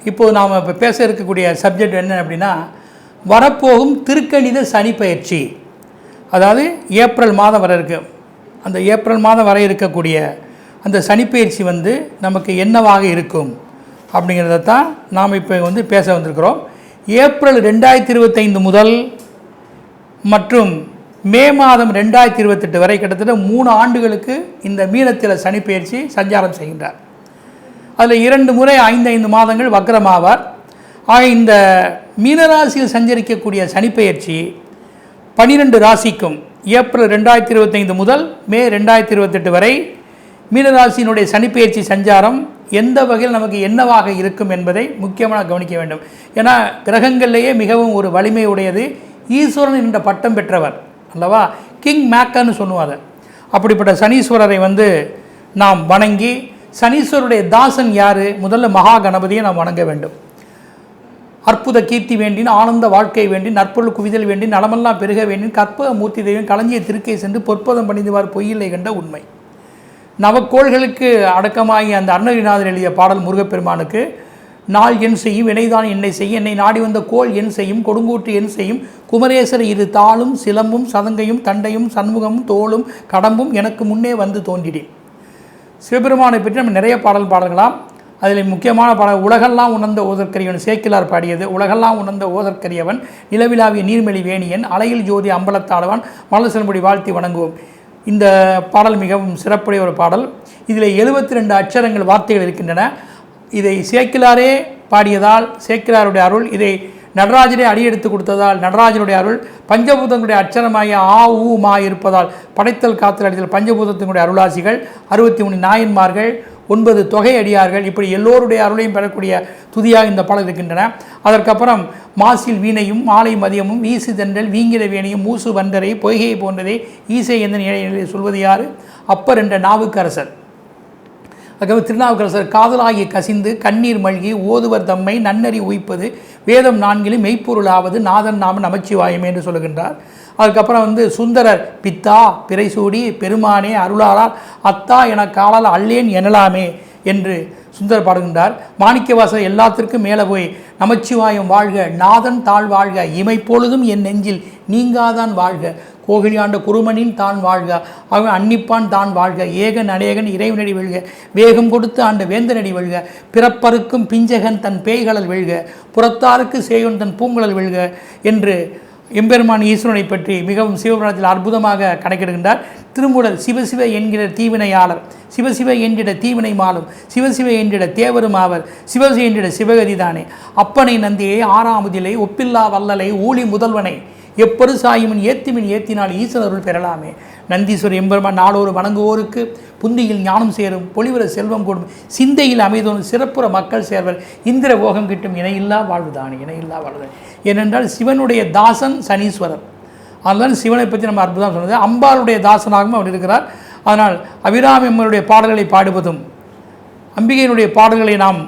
இப்போது நாம் இப்போ பேச இருக்கக்கூடிய சப்ஜெக்ட் என்ன அப்படின்னா, வரப்போகும் திருக்கணித சனி பயிற்சி. அதாவது ஏப்ரல் மாதம் வர இருக்குது. அந்த ஏப்ரல் மாதம் வர இருக்கக்கூடிய அந்த சனிப்பயிற்சி நமக்கு என்னவாக இருக்கும் அப்படிங்கிறத தான் நாம் இப்போ பேச வந்திருக்கிறோம். ஏப்ரல் 2025 முதல் மற்றும் மே மாதம் 2028 வரை கிட்டத்தட்ட 3 ஆண்டுகளுக்கு இந்த மீனத்தில் சனிப்பயிற்சி சஞ்சாரம் செய்கின்றார். அதில் 2 முறை 5 மாதங்கள் வக்ரமாவார். ஆக இந்த மீனராசியில் சஞ்சரிக்கக்கூடிய சனிப்பெயர்ச்சி 12 ராசிக்கும் ஏப்ரல் 2025 முதல் மே 2028 வரை மீனராசியினுடைய சனிப்பெயர்ச்சி சஞ்சாரம் எந்த வகையில் நமக்கு என்னவாக இருக்கும் என்பதை முக்கியமாக கவனிக்க வேண்டும். ஏன்னா கிரகங்கள்லேயே மிகவும் ஒரு வலிமை உடையது ஈஸ்வரன் என்ற பட்டம் பெற்றவர் அல்லவா, கிங் மேக்கர்னு சொல்லுவாங்க. அப்படிப்பட்ட சனீஸ்வரரை நாம் வணங்கி, சனீஸ்வருடைய தாசன் யார்? முதல்ல மகா கணபதியை நாம் வணங்க வேண்டும். அற்புத கீர்த்தி வேண்டின், ஆனந்த வாழ்க்கை வேண்டின், நற்பொருள் குவிதல் வேண்டின், நலமெல்லாம் பெருக வேண்டின், கற்பக மூர்த்தி தெய்வம் களஞ்சிய திருக்கை சென்று பொற்பதம் பணிந்துவார் பொய்யில்லை கண்ட உண்மை. நவக்கோள்களுக்கு அடக்கமாகி அந்த அருணகிரிநாதர் எழுதிய பாடல் முருகப்பெருமானுக்கு, நாள் என் செய்யும் வினைதான் என்னை செய்யும், என்னை நாடி வந்த கோள் என் செய்யும், கொடுங்கூற்று என் செய்யும், குமரேசர் இரு தாளும் சிலம்பும் சதங்கையும் தண்டையும் சண்முகமும் தோளும் கடம்பும் எனக்கு முன்னே வந்து தோன்றினேன். சிவபெருமானை பற்றி நம்ம நிறைய பாடல்களாம். அதில் முக்கியமான பாடல் உலகெல்லாம் உணர்ந்த ஓதற்கரியவன் சேக்கிலார் பாடியது. உலகெல்லாம் உணர்ந்த ஓதற்கரியவன் நிலவிலாவிய நீர்மெளி வேணியன் அலையில் ஜோதி அம்பலத்தாடவன் மலர் செல்படி வாழ்த்தி வணங்குவோம். இந்த பாடல் மிகவும் சிறப்புடைய ஒரு பாடல். இதில் 72 அட்சரங்கள் வார்த்தைகள் இருக்கின்றன. இதை சேக்கிலாரே பாடியதால் சேக்கிலாருடைய அருள், இதை நடராஜனே அடியெடுத்து கொடுத்ததால் நடராஜனுடைய அருள், பஞ்சபூதங்களுடைய அட்சரமாகிய ஆ ஊ மா இருப்பதால் படைத்தல் காத்தல் அடித்தல் பஞ்சபூதத்தினுடைய அருளாசிகள், 63 நாயன்மார்கள், 9 தொகை அடியார்கள், இப்படி எல்லோருடைய அருளையும் பெறக்கூடிய துதியாக இந்த பாடல் இருக்கின்றன. அதற்கப்புறம் மாசில் வீணையும் மாலை மதியமும் வீசு தென்றல் வீங்கிட வேணையும் மூசு வந்தரை பொய்கையை போன்றதை ஈசை எந்த நிலையை சொல்வது யார்? அப்பர் என்ற நாவுக்கரசர். அதுக்கப்புறம் திருநாவுக்கரசர் காதலாகி கசிந்து கண்ணீர் மல்கி ஓதுவர் தம்மை நன்னறி உய்ப்பது வேதம் 4 மெய்ப்பொருளாவது நாதன் நாம நமச்சிவாயமே என்று சொல்லுகின்றார். அதுக்கப்புறம் சுந்தரர் பித்தா பிறைசூடி பெருமானே அருளாளால் அத்தா என காலால் அல்லேன் எனலாமே என்று சுந்தரர் பாடுகின்றார். மாணிக்கவாசர் எல்லாத்திற்கும் மேலே போய் நமச்சிவாயம் வாழ்க நாதன் தாழ் வாழ்க இமைப்பொழுதும் என் நெஞ்சில் நீங்காதான் வாழ்க கோகிலியாண்ட குருமனின் தான் வாழ்க அவன் அன்னிப்பான் தான் வாழ்க ஏகன் அநேகன் இறைவனடி வெல்க வேகம் கொடுத்து ஆண்ட வேந்தனடி வெல்க பிறப்பருக்கும் பிஞ்சகன் தன் பேய்களல் வெல்க புறத்தாருக்கு சேயோன் தன் பூங்குழல் வெல்க என்று எம்பெருமான் ஈஸ்வரனை பற்றி மிகவும் சிவபுராணத்தில் அற்புதமாக கணக்கிடுகின்றார். திருமூலர் சிவசிவ என்கிற தீவினையாளர், சிவசிவ என்றிட தீவினை மாலும், சிவசிவ என்றிட தேவரும் ஆவர், சிவசி என்றிட சிவகதிதானே, அப்பனை நந்தியை ஆறாமுதிலை ஒப்பில்லா வல்லலை ஊழி முதல்வனை எப்பொரு சாயுமின் ஏத்திமின் ஏத்தினால் ஈஸ்வரருள் பெறலாமே. நந்தீஸ்வரர் எம்பெருமான் நாளோரு வணங்குவோருக்கு புந்தியில் ஞானம் சேரும் பொலிவர செல்வம் கூடும் சிந்தையில் அமைதோனும் சிறப்புற மக்கள் சேர்வர் இந்திர போகம் கிட்டும் இணையில்லா வாழ்வுதானே இணையில்லா வாழ்வுதானே. ஏனென்றால் சிவனுடைய தாசன் சனீஸ்வரர். அதனால் சிவனை பற்றி நம்ம அற்புதம் சொன்னது. அம்பாளுடைய தாசனாகவும் அவர் இருக்கிறார். அதனால் அபிராமி அம்மனுடைய பாடல்களை பாடுவதும் அம்பிகையினுடைய பாடல்களை நாம்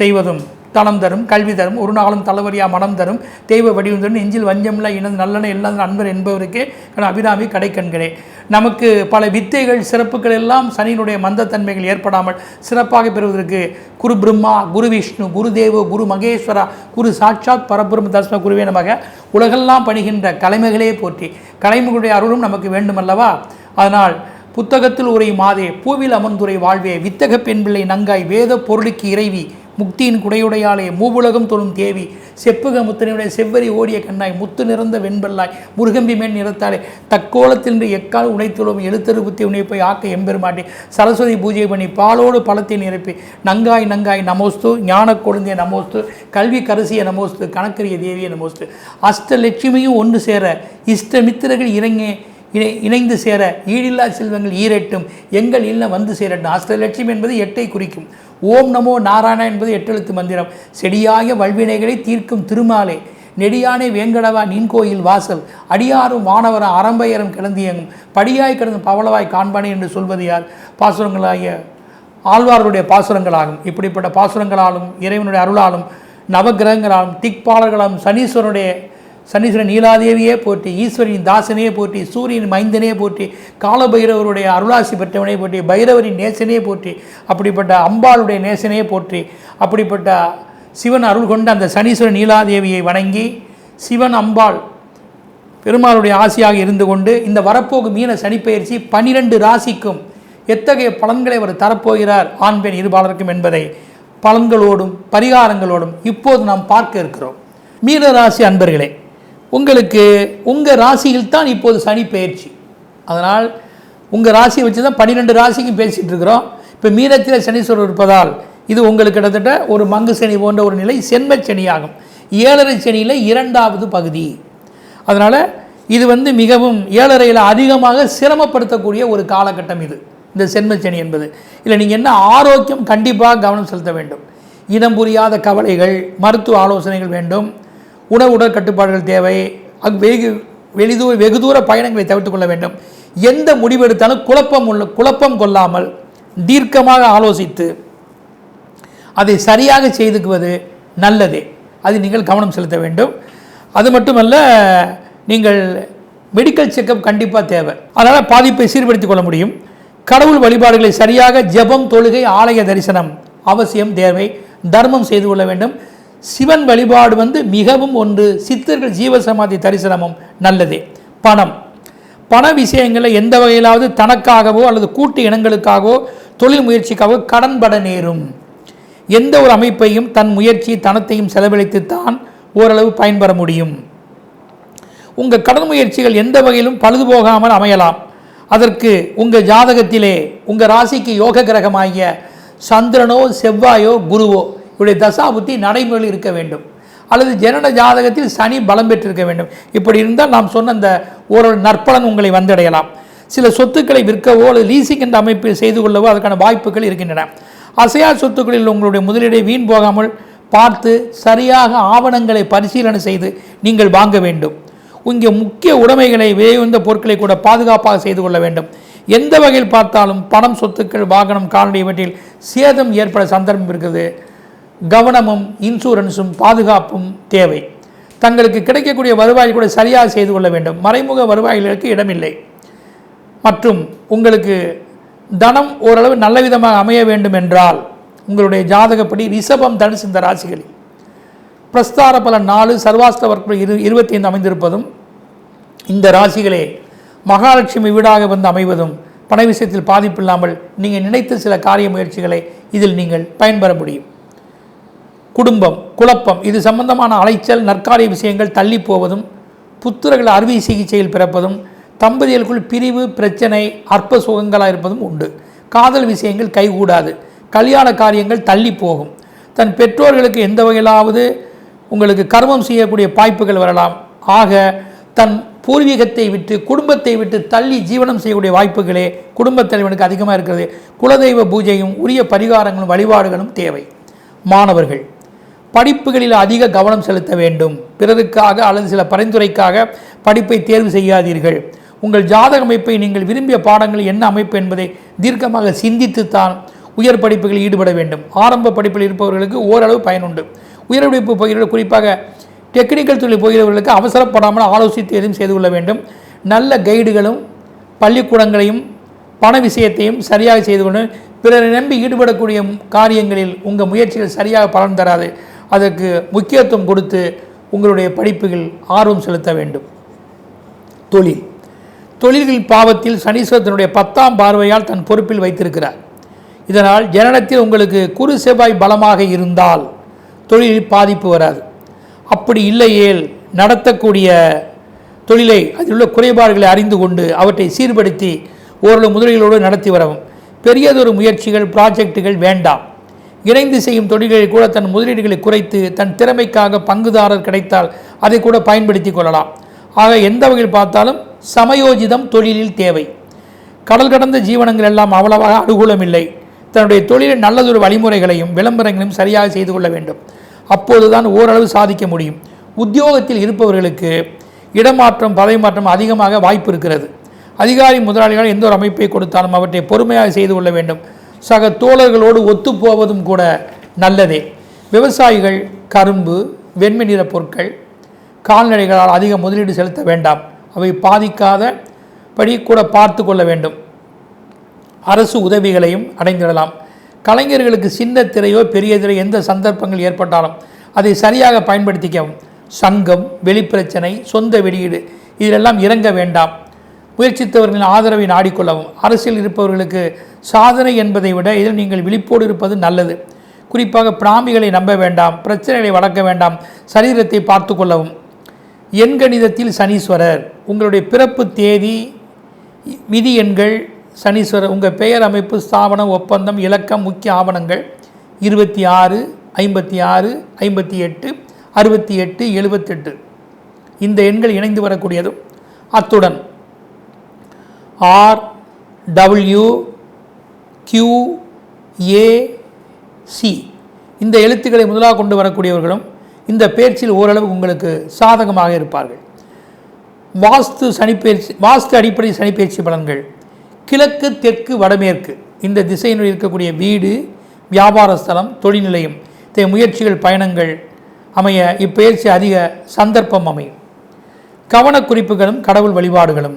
செய்வதும் தனம் தரும் கல்வி தரும் ஒரு நாளும் தலைவரியா மனம் தரும் தெய்வ வடிவம் தரும் நெஞ்சில் வஞ்சமில்ல இனது நல்லன எல்லா நண்பர் என்பவருக்கே அபிராமி கடைக்கண்களே. நமக்கு பல வித்தைகள் சிறப்புகள் எல்லாம் சனியினுடைய மந்தத்தன்மைகள் ஏற்படாமல் சிறப்பாக பெறுவதற்கு குரு பிரம்மா குரு விஷ்ணு குரு தேவோ குரு மகேஸ்வரா குரு சாட்சாத் பரபிரம்ம தஸ்ம குருவே நமக உலகெல்லாம் பணிகின்ற கலைமைகளே போற்றி கலைமைகளுடைய அருளும் நமக்கு வேண்டுமல்லவா. அதனால் புத்தகத்தில் உரை மாதே பூவில் அமர்ந்துரை வாழ்வே வித்தக பெண் பிள்ளை நங்காய் வேத பொருளுக்கு இறைவி முக்தியின் குடையுடையாலே மூவுலகம் தொழும் தேவி செப்புக முத்தனையுடைய செவ்வரி ஓடிய கண்ணாய் முத்து நிறந்த வெண்பல்லாய் முருகம்பி மேல் நிறத்தாலே தக்கோலத்தின்று எக்கால் உடைத்துழும் எழுத்தரு புத்தி உணைப்பை ஆக்க எம்பெருமாட்டி சரஸ்வதி பூஜை பண்ணி பாலோடு பழத்தை நிரப்பி நங்காய் நங்காய் நமோஸ்து ஞான கொழுந்திய நமோஸ்து கல்வி கரசிய நமோஸ்து கணக்கரிய தேவிய நமோஸ்து அஷ்டலட்சுமியும் ஒன்று சேர இஷ்டமித்திரர்கள் இணைந்து சேர ஈடில்லா செல்வங்கள் ஈரெட்டும் எங்கள் இல்லம் வந்து சேரட்டும். அஷ்டலட்சுமி என்பது 8ஐ குறிக்கும். ஓம் நமோ நாராயணா என்பது 8 எழுத்து மந்திரம். செடியாய வல்வினைகளை தீர்க்கும் திருமாலே நெடியானே வேங்கடவா நின் கோயில் வாசல் அடியாரும் வானவரம் அரம்பையரும் கிளந்தியங்கும் படியாய் கிடந்து பவளவாய் காண்பானே என்று சொல்வது யார்? பாசுரங்களாகிய ஆழ்வார்களுடைய பாசுரங்களாகும். இப்படிப்பட்ட பாசுரங்களாலும் இறைவனுடைய அருளாலும் நவகிரகங்களாலும் திக்பாலர்களாலும் சனீஸ்வரன் நீலாதேவியே போற்றி ஈஸ்வரின் தாசனையே போற்றி சூரியன் மைந்தனே போற்றி காலபைரவருடைய அருளாசி பெற்றவனே போற்றி பைரவரின் நேசனையே போற்றி அப்படிப்பட்ட அம்பாளுடைய நேசனையே போற்றி அப்படிப்பட்ட சிவன் அருள் கொண்ட அந்த சனீஸ்வரன் நீலாதேவியை வணங்கி சிவன் அம்பாள் பெருமாளுடைய ஆசியாக இருந்து கொண்டு இந்த வரப்போகும் மீன சனிப்பெயர்ச்சி 12 ராசிக்கும் எத்தகைய பலன்களை அவர் தரப்போகிறார் ஆண் பெண் இருபாலருக்கும் என்பதை பலன்களோடும் பரிகாரங்களோடும் இப்போது நாம் பார்க்க இருக்கிறோம். மீன ராசி அன்பர்களே, உங்களுக்கு உங்கள் ராசியில் தான் இப்போது சனி பெயர்ச்சி. அதனால் உங்கள் ராசியை வச்சு தான் 12 ராசிக்கும் பேசிகிட்டு இருக்கிறோம். இப்போ மீனத்தில் சனீஸ்வரர் இருப்பதால் இது உங்களுக்கு கிட்டத்தட்ட ஒரு மங்கு சனி போன்ற ஒரு நிலை, சென்ம சனியாகும். 7.5 சனியில் 2வது பகுதி. அதனால் இது மிகவும் 7.5ல் அதிகமாக சிரமப்படுத்தக்கூடிய ஒரு காலகட்டம் இது, இந்த சென்ம சனி என்பது. இல்லை நீங்கள் என்ன ஆரோக்கியம் கண்டிப்பாக கவனம் செலுத்த வேண்டும். இனம் புரியாத கவலைகள், மருத்துவ ஆலோசனைகள் வேண்டும், உடல் கட்டுப்பாடுகள் தேவை. வெகு தூர பயணங்களை தவிர்த்து கொள்ள வேண்டும். எந்த முடிவெடுத்தாலும் குழப்பம் கொள்ளாமல் தீர்க்கமாக ஆலோசித்து அதை சரியாக செய்துக்குவது நல்லதே. அது நீங்கள் கவனம் செலுத்த வேண்டும். அது மட்டுமல்ல, நீங்கள் மெடிக்கல் செக்கப் கண்டிப்பாக தேவை. அதனால் பாதிப்பை சீர்படுத்திக் கொள்ள முடியும். கடவுள் வழிபாடுகளை சரியாக ஜெபம், தொழுகை, ஆலய தரிசனம் அவசியம் தேவை. தர்மம் செய்து கொள்ள வேண்டும். சிவன் வழிபாடு மிகவும் ஒன்று. சித்தர்கள் ஜீவசமாதி தரிசனமும் நல்லதே. பண விஷயங்களில் எந்த வகையிலாவது தனக்காகவோ அல்லது கூட்டு இனங்களுக்காகவோ தொழில் முயற்சிக்காகவோ கடன்பட நேரும். எந்த ஒரு அமைப்பையும் தன் முயற்சி தனத்தையும் செலவழித்து தான் ஓரளவு பயன்பெற முடியும். உங்கள் கடன் முயற்சிகள் எந்த வகையிலும் பழுது போகாமல் அமையலாம். அதற்கு உங்கள் ஜாதகத்திலே உங்கள் ராசிக்கு யோக கிரகமாகிய சந்திரனோ செவ்வாயோ குருவோ இவருடைய தசாபுத்தி நடைமுறையில் இருக்க வேண்டும். அல்லது ஜனன ஜாதகத்தில் சனி பலம் பெற்றிருக்க வேண்டும். இப்படி இருந்தால் நாம் சொன்ன அந்த ஒரு நற்பலன் உங்களை வந்தடையலாம். சில சொத்துக்களை விற்கவோ அல்லது லீசிங் என்ற அமைப்பில் செய்து கொள்ளவோ அதற்கான வாய்ப்புகள் இருக்கின்றன. அசையா சொத்துக்களில் உங்களுடைய முதலீடை வீண் போகாமல் பார்த்து சரியாக ஆவணங்களை பரிசீலனை செய்து நீங்கள் வாங்க வேண்டும். இங்கே முக்கிய உடைமைகளை, விலையுந்த பொருட்களை கூட பாதுகாப்பாக செய்து கொள்ள வேண்டும். எந்த வகையில் பார்த்தாலும் பணம், சொத்துக்கள், வாகனம், கால்நடை இவற்றில் சேதம் ஏற்பட சந்தர்ப்பம் இருக்குது. கவனமும் இன்சூரன்ஸும் பாதுகாப்பும் தேவை. தங்களுக்கு கிடைக்கக்கூடிய வருவாய் கூட சரியாக செய்து கொள்ள வேண்டும். மறைமுக வருவாய்களுக்கு இடமில்லை. மற்றும் உங்களுக்கு தனம் ஓரளவு நல்ல விதமாக அமைய வேண்டும் என்றால் உங்களுடைய ஜாதகப்படி ரிஷபம், தனுசு இந்த ராசிகளில் பிரஸ்தார பலன் 4 சர்வாஸ்த வர்க்கம் 25 அமைந்திருப்பதும் இந்த ராசிகளே மகாலட்சுமி வீடாக அமைவதும் பண விஷயத்தில் பாதிப்பில்லாமல் நீங்கள் நினைத்த சில காரிய முயற்சிகளை இதில் நீங்கள் பயன்பெற முடியும். குடும்பம், குழப்பம் இது சம்பந்தமான அலைச்சல், நற்காரிய விஷயங்கள் தள்ளி போவதும், புத்திரர்கள் அறுவை சிகிச்சையில் பிறப்பதும், தம்பதிகளுக்குள் பிரிவு, பிரச்சனை, அற்ப சுகங்களாக இருப்பதும் உண்டு. காதல் விஷயங்கள் கைகூடாது. கல்யாண காரியங்கள் தள்ளி போகும். தன் பெற்றோர்களுக்கு எந்த வகையிலாவது உங்களுக்கு கர்மம் செய்யக்கூடிய வாய்ப்புகள் வரலாம். ஆக தன் பூர்வீகத்தை விட்டு, குடும்பத்தை விட்டு தள்ளி ஜீவனம் செய்யக்கூடிய வாய்ப்புகளே குடும்பத் தலைவனுக்கு அதிகமாக இருக்கிறது. குலதெய்வ பூஜையும் உரிய பரிகாரங்களும் வழிபாடுகளும் தேவை. மாணவர்கள் படிப்புகளில் அதிக கவனம் செலுத்த வேண்டும். பிறருக்காக அல்லது சில பரிந்துரைக்காக படிப்பை தேர்வு செய்யாதீர்கள். உங்கள் ஜாதக அமைப்பை நீங்கள் விரும்பிய பாடங்கள் என்ன அமைப்பு என்பதை தீர்க்கமாக சிந்தித்துத்தான் உயர் படிப்புகளில் ஈடுபட வேண்டும். ஆரம்ப படிப்பில் இருப்பவர்களுக்கு ஓரளவு பயனுண்டு. உயர் படிப்பு போகிறவர்கள், குறிப்பாக டெக்னிக்கல் தொழில் போகிறவர்களுக்கு அவசரப்படாமல் ஆலோசித்து எதுவும் செய்து கொள்ள வேண்டும். நல்ல கைடுகளும் பள்ளிக்கூடங்களையும் பண விஷயத்தையும் சரியாக செய்து கொண்டு பிறரை நம்பி ஈடுபடக்கூடிய காரியங்களில் உங்கள் முயற்சிகள் சரியாக பலன் தராது. அதற்கு முக்கியத்துவம் கொடுத்து உங்களுடைய படிப்புகள் ஆர்வம் செலுத்த வேண்டும். தொழில்கள் பாவத்தில் சனீஸ்வரத்தினுடைய 10ஆம் பார்வையால் தன் பொறுப்பில் வைத்திருக்கிறார். இதனால் ஜனனத்தில் உங்களுக்கு குரு செவ்வாய் பலமாக இருந்தால் தொழிலில் பாதிப்பு வராது. அப்படி இல்லையேல் நடத்தக்கூடிய தொழிலை அதில் உள்ள குறைபாடுகளை அறிந்து கொண்டு அவற்றை சீர்படுத்தி ஓரளவு முதலீடுகளோடு நடத்தி வரவும். பெரியதொரு முயற்சிகள், ப்ராஜெக்டுகள் வேண்டாம். இணைந்து செய்யும் தொழில்களில் கூட தன் முதலீடுகளை குறைத்து தன் திறமைக்காக பங்குதாரர் கிடைத்தால் அதை கூட பயன்படுத்தி கொள்ளலாம். ஆக எந்த வகையில் பார்த்தாலும் சமயோஜிதம் தொழிலில் தேவை. கடல் கடந்த ஜீவனங்கள் எல்லாம் அவ்வளவாக அனுகூலமில்லை. தன்னுடைய தொழிலில் நல்லதொரு வழிமுறைகளையும் விளம்பரங்களையும் சரியாக செய்து கொள்ள வேண்டும். அப்போதுதான் ஓரளவு சாதிக்க முடியும். உத்தியோகத்தில் இருப்பவர்களுக்கு இடமாற்றம், பதவி மாற்றம் அதிகமாக வாய்ப்பு இருக்கிறது. அதிகாரி முதலாளிகள் எந்த ஒரு அமைப்பை கொடுத்தாலும் அவற்றை பொறுமையாக செய்து கொள்ள வேண்டும். சக தோழர்களோடு ஒத்துப்போவதும் கூட நல்லதே. விவசாயிகள் கரும்பு, வெண்மை நிற பொருட்கள், கால்நடைகளால் அதிக முதலீடு செலுத்த வேண்டாம். அவை பாதிக்காதபடி கூட பார்த்து கொள்ள வேண்டும். அரசு உதவிகளையும் அடைந்திடலாம். கலைஞர்களுக்கு சின்ன திரையோ பெரிய திரையோ எந்த சந்தர்ப்பங்கள் ஏற்பட்டாலும் அதை சரியாக பயன்படுத்திக்கவும். சங்கம், வெளிப்பிரச்சனை, சொந்த வெளியீடு இதிலெல்லாம் இறங்க வேண்டாம். முயற்சித்தவர்களின் ஆதரவை நாடிக்கொள்ளவும். அரசியல் இருப்பவர்களுக்கு சாதனை என்பதை விட இதில் நீங்கள் விழிப்போடு இருப்பது நல்லது. குறிப்பாக பிராமிகளை நம்ப வேண்டாம், பிரச்சனைகளை வளர்க்க வேண்டாம், சரீரத்தை பார்த்து கொள்ளவும். எண்கணிதத்தில் சனீஸ்வரர், உங்களுடைய பிறப்பு தேதி, விதி எண்கள், சனீஸ்வரர், உங்கள் பெயர் அமைப்பு, ஸ்தாபனம், ஒப்பந்தம், இலக்கம், முக்கிய ஆவணங்கள் 26, 56, 58, 68, 78 இந்த எண்கள் இணைந்து வரக்கூடியதும். அத்துடன் RWQAC இந்த எழுத்துக்களை முதலாக கொண்டு வரக்கூடியவர்களும் இந்த பயிற்சியில் ஓரளவு உங்களுக்கு சாதகமாக இருப்பார்கள். வாஸ்து அடிப்படை சனிப்பயிற்சி பலன்கள். கிழக்கு, தெற்கு, வடமேற்கு இந்த திசையினுள் இருக்கக்கூடிய வீடு, வியாபார ஸ்தலம், தொழில் நிலையம் இத்தகைய முயற்சிகள், பயணங்கள் அமைய இப்பயிற்சி அதிக சந்தர்ப்பம் அமையும். கவனக்குறிப்புகளும் கடவுள் வழிபாடுகளும்.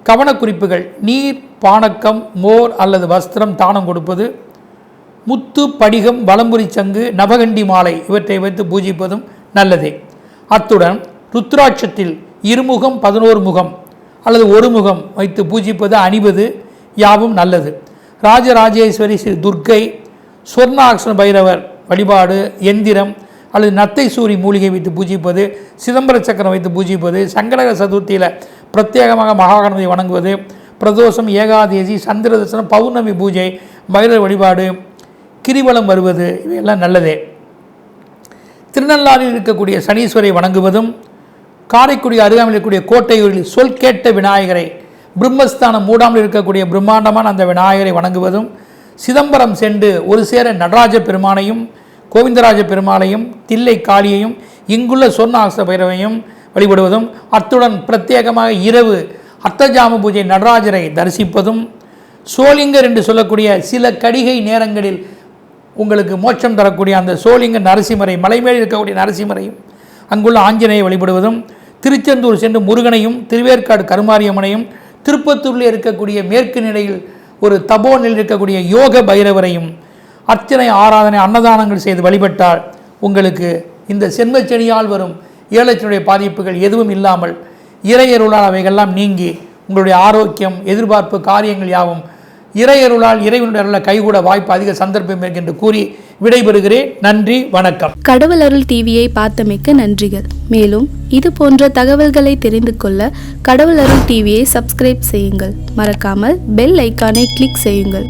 கவனக்குறிப்புகள்: நீர், பானக்கம், மோர் அல்லது வஸ்திரம் தானம் கொடுப்பது, முத்து, படிகம், வலம்புரி சங்கு, நவகண்டி மாலை இவற்றை வைத்து பூஜிப்பதும் நல்லதே. அத்துடன் ருத்ராட்சத்தில் இருமுகம், 11 முகம் அல்லது ஒரு முகம் வைத்து பூஜிப்பது, அணிவது யாவும் நல்லது. ராஜராஜேஸ்வரி, ஸ்ரீ துர்க்கை, சொர்ணாக்ஷன பைரவர் வழிபாடு, எந்திரம் அல்லது நத்தை சூரி மூலிகை வைத்து பூஜிப்பது, சிதம்பர சக்கரம் வைத்து பூஜிப்பது, சங்கடக சதுர்த்தியில் பிரத்யேகமாக மகாகணபதி வணங்குவது, பிரதோஷம், ஏகாதேசி, சந்திர தரிசனம், பௌர்ணமி பூஜை, பைரவர் வழிபாடு, கிரிவலம் வருவது இவையெல்லாம் நல்லதே. திருநள்ளாறில் இருக்கக்கூடிய சனீஸ்வரை வணங்குவதும், காரைக்குடி அருகாமையில் இருக்கக்கூடிய கோட்டையூரில் சொல் கேட்ட விநாயகரை, பிரம்மஸ்தானம் மூடாமல் இருக்கக்கூடிய பிரம்மாண்டமான அந்த விநாயகரை வணங்குவதும், சிதம்பரம் சென்று ஒரு சேர நடராஜ பெருமானையும், கோவிந்தராஜ பெருமாளையும், தில்லை காளியையும், இங்குள்ள சொர்ணாக்ஷ பைரவையும் வழிபடுவதும், அத்துடன் பிரத்யேகமாக இரவு அர்த்தஜாம பூஜை நடராஜரை தரிசிப்பதும், சோளிங்கர் என்று சொல்லக்கூடிய சில கடிகை நேரங்களில் உங்களுக்கு மோட்சம் தரக்கூடிய அந்த சோளிங்க நரசிம்மரை, மலைமேல் இருக்கக்கூடிய நரசிம்மரையும், அங்குள்ள ஆஞ்சநேயை வழிபடுவதும், திருச்செந்தூர் சென்று முருகனையும், திருவேற்காடு கருமாரியம்மனையும், திருப்பத்தூரில் இருக்கக்கூடிய மேற்கு நிலையில் ஒரு தபோ நிலையில் இருக்கக்கூடிய யோக பைரவரையும் அர்ச்சனை, ஆராதனை, அன்னதானங்கள் செய்து வழிபட்டால் உங்களுக்கு இந்த சென்மச்சனியால் வரும் ஏழச்சனுடைய பாதிப்புகள் எதுவும் இல்லாமல் இறையருளால் அவைகள்லாம் நீங்கி உங்களுடைய ஆரோக்கியம், எதிர்பார்ப்பு, காரியங்கள் யாவும் இறையருளால், இறைவனுடைய அருளால் கைகூட வாய்ப்பு அதிக சந்தர்ப்பம் என்று கூறி விடைபெறுகிறேன். நன்றி, வணக்கம். கடவுள் அருள் டிவியை பார்த்தமைக்கு நன்றிகள். மேலும் இது போன்ற தகவல்களை தெரிந்து கொள்ள கடவுள் அருள் டிவியை சப்ஸ்கிரைப் செய்யுங்கள். மறக்காமல் பெல் ஐக்கானை கிளிக் செய்யுங்கள்.